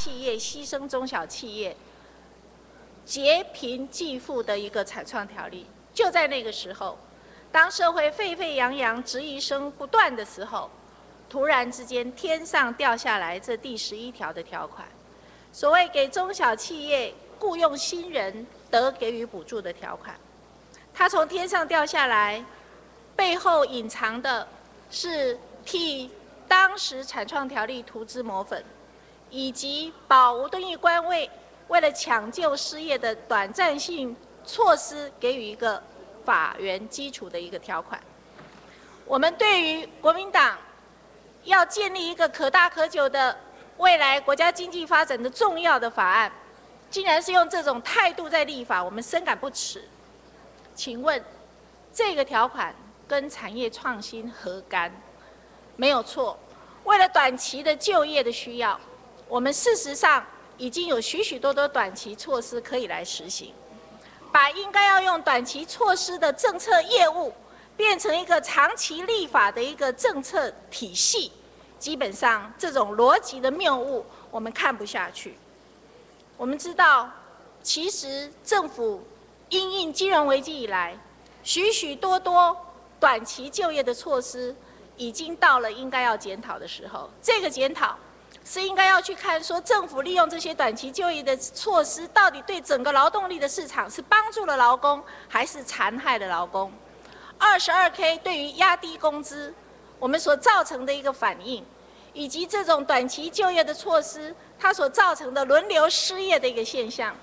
企业、牺牲中小企业、劫贫济富的一个产创条例。就在那个时候，当社会沸沸扬扬、质疑声不断的时候，突然之间天上掉下来这第11条的条款，所谓给中小企业雇用新人得给予补助的条款，它从天上掉下来，背后隐藏的是替当时产创条例涂脂抹粉，以及保吴敦义官位为了抢救失业的短暂性措施给予一个法源基础的一个条款。我们对于国民党要建立一个可大可久的未来国家经济发展的重要的法案，竟然是用这种态度在立法，我们深感不耻。请问，这个条款跟产业创新何干？没有错，为了短期的就业的需要，我们事实上已经有许许多多短期措施可以来实行，把应该要用短期措施的政策业务变成一个长期立法的一个政策体系，基本上这种逻辑的谬误我们看不下去。我们知道，其实政府因应金融危机以来，许许多多短期就业的措施已经到了应该要检讨的时候。这个检讨是应该要去看说，政府利用这些短期就业的措施，到底对整个劳动力的市场是帮助了劳工，还是残害了劳工？22K 对于压低工资我们所造成的一个反应，以及这种短期就业的措施它所造成的轮流失业的一个现象，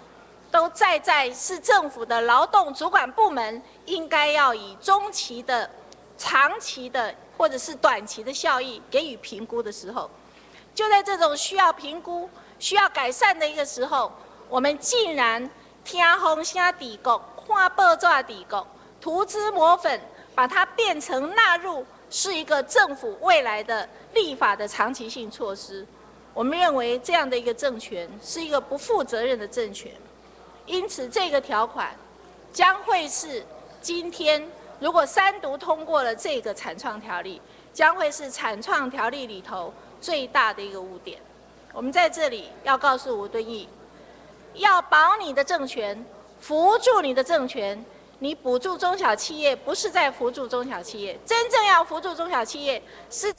都在市政府的劳动主管部门应该要以中期的、长期的或者是短期的效益给予评估的时候，就在这种需要评估、需要改善的一个时候，我们竟然听风声治国、看报纸治国，涂脂抹粉，把它变成纳入是一个政府未来的立法的长期性措施。我们认为这样的一个政权是一个不负责任的政权，因此这个条款将会是今天如果3读通过了这个产创条例，将会是产创条例里头最大的一个污点。我们在这里要告诉吴敦义，要保你的政权，扶助你的政权。你补助中小企业，不是在扶助中小企业，真正要扶助中小企业是。